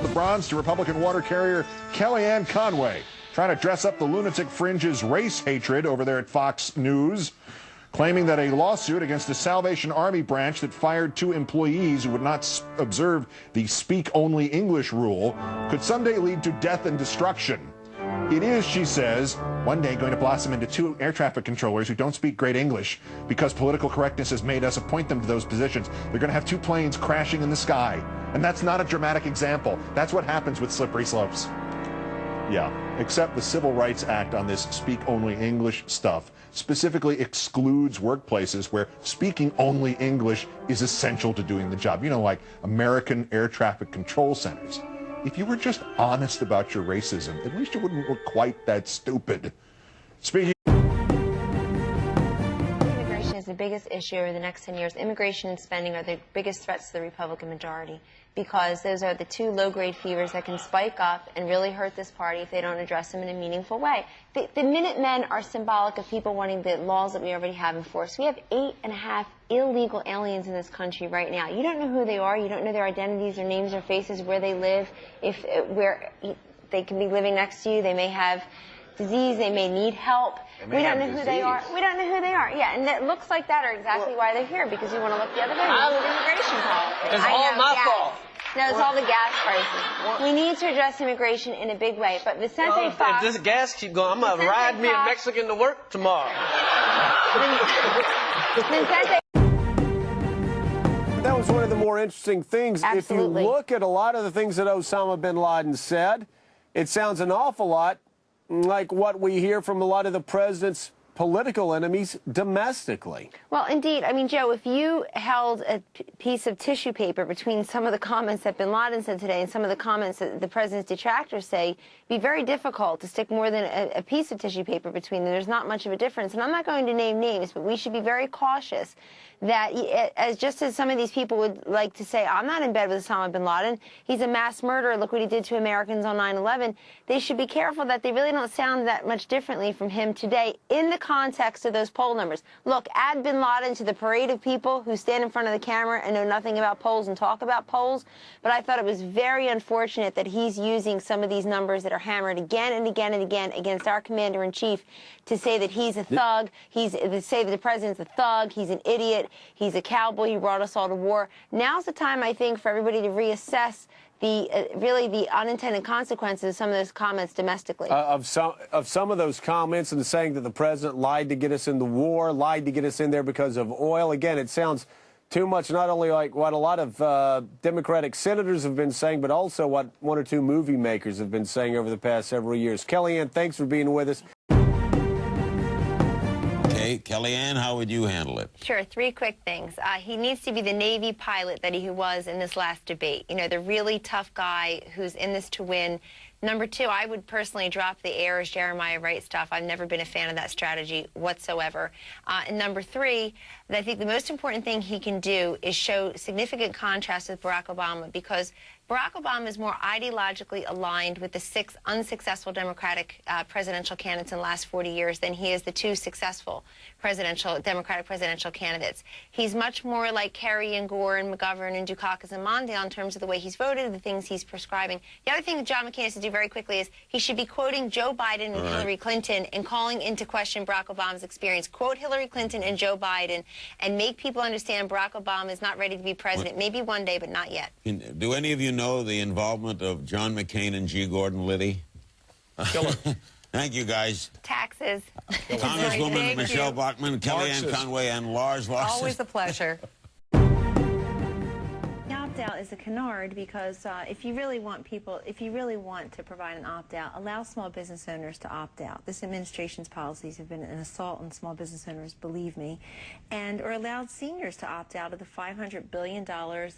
held the bronze to Republican water carrier Kellyanne Conway, trying to dress up the lunatic fringe's race hatred over there at Fox News, claiming that a lawsuit against the Salvation Army branch that fired 2 employees who would not observe the speak-only English rule could someday lead to death and destruction. It is, she says, one day going to blossom into 2 air traffic controllers who don't speak great English because political correctness has made us appoint them to those positions. They're going to have 2 planes crashing in the sky. And that's not a dramatic example. That's what happens with slippery slopes. Yeah, except the Civil Rights Act on this speak-only English stuff specifically excludes workplaces where speaking only English is essential to doing the job. You know, like American air traffic control centers. If you were just honest about your racism, at least you wouldn't look quite that stupid. Speaking. Immigration is the biggest issue over the next 10 years. Immigration and spending are the biggest threats to the Republican majority because those are the 2 low-grade fevers that can spike up and really hurt this party if they don't address them in a meaningful way. The Minutemen are symbolic of people wanting the laws that we already have enforced. We have 8.5 illegal aliens in this country right now. You don't know who they are. You don't know their identities, their names, their faces, where they live, where they can be living next to you. They may have disease. They may need help. We don't know who they are. We don't know who they are. Yeah, and it looks like that are exactly why they're here, because you want to look the other way. Immigration policy. It's all my fault. No, it's all the gas prices. We need to address immigration in a big way. But Vicente Fox... If this gas keeps going, I'm going to ride me a Mexican to work tomorrow. Vicente... That was one of the more interesting things. Absolutely. If you look at a lot of the things that Osama bin Laden said, it sounds an awful lot like what we hear from a lot of the president's political enemies domestically. Well, indeed. I mean, Joe, if you held a piece of tissue paper between some of the comments that bin Laden said today and some of the comments that the president's detractors say, it'd be very difficult to stick more than a piece of tissue paper between them. There's not much of a difference. And I'm not going to name names, but we should be very cautious that, just as some of these people would like to say, I'm not in bed with Osama bin Laden, he's a mass murderer, look what he did to Americans on 9/11, they should be careful that they really don't sound that much differently from him today in the context of those poll numbers. Look, add bin Laden to the parade of people who stand in front of the camera and know nothing about polls and talk about polls, but I thought it was very unfortunate that he's using some of these numbers that are hammered again and again and again against our commander-in-chief to say that he's a thug, to say that the president's a thug, he's an idiot, he's a cowboy, he brought us all to war. Now's the time, I think, for everybody to reassess really the unintended consequences of some of those comments domestically. Of some of those comments and saying that the president lied to get us in the war, lied to get us in there because of oil. Again, it sounds too much not only like what a lot of Democratic senators have been saying, but also what 1 or 2 movie makers have been saying over the past several years. Kellyanne, thanks for being with us. Kellyanne, how would you handle it? Sure, 3 quick things. He needs to be the Navy pilot that he was in this last debate. You know, the really tough guy who's in this to win. Number 2, I would personally drop the heirs Jeremiah Wright stuff. I've never been a fan of that strategy whatsoever. And number 3, I think the most important thing he can do is show significant contrast with Barack Obama, because Barack Obama is more ideologically aligned with the 6 unsuccessful Democratic presidential candidates in the last 40 years than he is the 2 successful Democratic presidential candidates. He's much more like Kerry and Gore and McGovern and Dukakis and Mondale in terms of the way he's voted, the things he's prescribing. The other thing that John McCain has to do very quickly is he should be quoting Joe Biden and Hillary Clinton and calling into question Barack Obama's experience. Quote Hillary Clinton and Joe Biden and make people understand Barack Obama is not ready to be president. Maybe one day, but not yet. Do any of you know the involvement of John McCain and G. Gordon Liddy? Killer. Thank you, guys. Taxes. Congresswoman Michelle Bachmann, Kellyanne Conway, and Lars Larson. Always a pleasure. Opt-out is a canard because if you really want to provide an opt-out, allow small business owners to opt out. This administration's policies have been an assault on small business owners, believe me, or allowed seniors to opt out of the $500 billion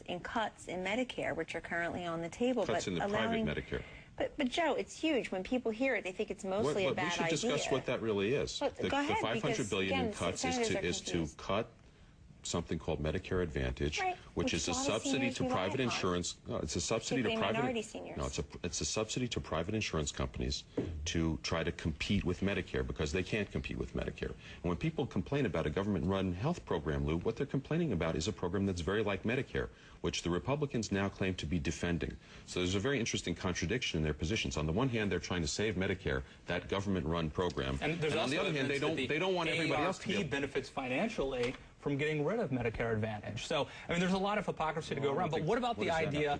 in cuts in Medicare, which are currently on the table. Cuts in the private Medicare. But Joe, it's huge. When people hear it, they think it's mostly a bad idea. We should discuss what that really is. Go ahead, the $500 billion in cuts is to cut something called Medicare Advantage, Right. which is a subsidy to private insurance. No, it's a subsidy to private. No, it's a subsidy to private insurance companies to try to compete with Medicare because they can't compete with Medicare. And when people complain about a government-run health program, Lou, what they're complaining about is a program that's very like Medicare, which the Republicans now claim to be defending. So there's a very interesting contradiction in their positions. On the one hand, they're trying to save Medicare, that government-run program, and on the other hand, they don't want everybody else to be benefits financially from getting rid of Medicare Advantage. So, I mean, there's a lot of hypocrisy to go around. But what about the idea?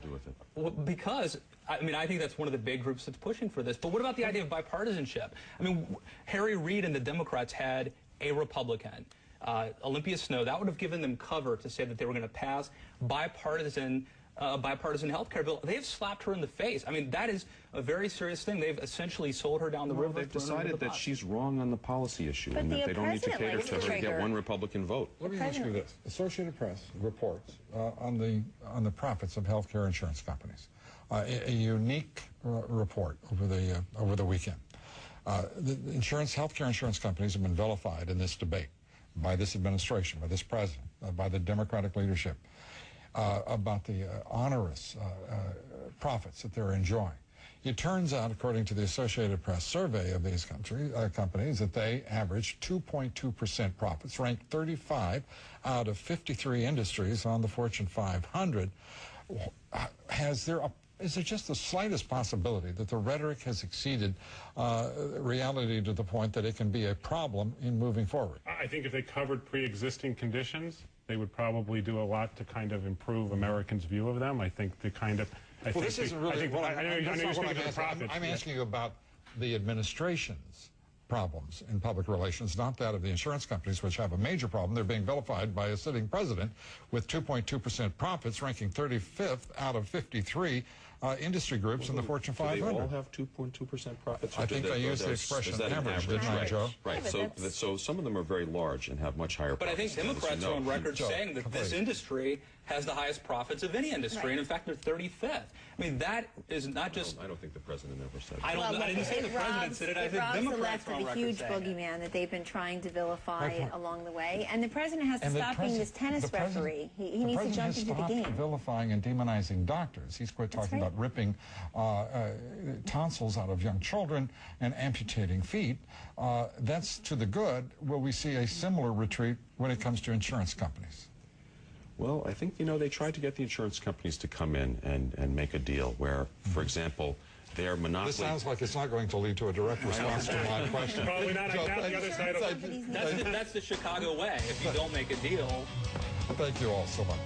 Because, I mean, I think that's one of the big groups that's pushing for this. But what about the idea of bipartisanship? I mean, Harry Reid and the Democrats had a Republican, Olympia Snowe. That would have given them cover to say that they were going to pass bipartisan health care bill. They have slapped her in the face. I mean, that is a very serious thing. They've essentially sold her down the river. They've decided that she's wrong on the policy issue and that they don't need to cater to her to get one Republican vote. Let me ask you this. Associated Press reports on the profits of healthcare insurance companies. A unique report over the weekend. The healthcare insurance companies have been vilified in this debate by this administration, by this president, by the Democratic leadership. About the onerous profits that they're enjoying. It turns out, according to the Associated Press survey of these companies, that they average 2.2% profits, ranked 35 out of 53 industries on the Fortune 500. Is there just the slightest possibility that the rhetoric has exceeded reality to the point that it can be a problem in moving forward? I think if they covered pre-existing conditions, they would probably do a lot to kind of improve Americans' view of them. I think the kind of... this isn't really what I'm asking you about the administration's problems in public relations, not that of the insurance companies, which have a major problem. They're being vilified by a sitting president with 2.2% profits, ranking 35th out of 53 industry groups in the Fortune 500. Do they all have 2.2% profits? I think they use the expression average, didn't I, Joe? Right. So some of them are very large and have much higher profits. But I think Democrats are on record saying that this industry has the highest profits of any industry, and in fact, they're 35th. I mean, that is not just... I don't think the president ever said that. I didn't say the president said it. I think Democrats are on record huge boogeyman that they've been trying to vilify along the way, and the president has to stop being this tennis referee. He needs to jump into the game. The president has stopped vilifying and demonizing doctors. He's quit talking about ripping tonsils out of young children and amputating feet. That's to the good. Will we see a similar retreat when it comes to insurance companies? Well, I think, they tried to get the insurance companies to come in and make a deal where, for example, their monopoly... This sounds like it's not going to lead to a direct response to my question. Probably not. I doubt the other side of... That's the Chicago way. If you don't make a deal... Thank you all so much.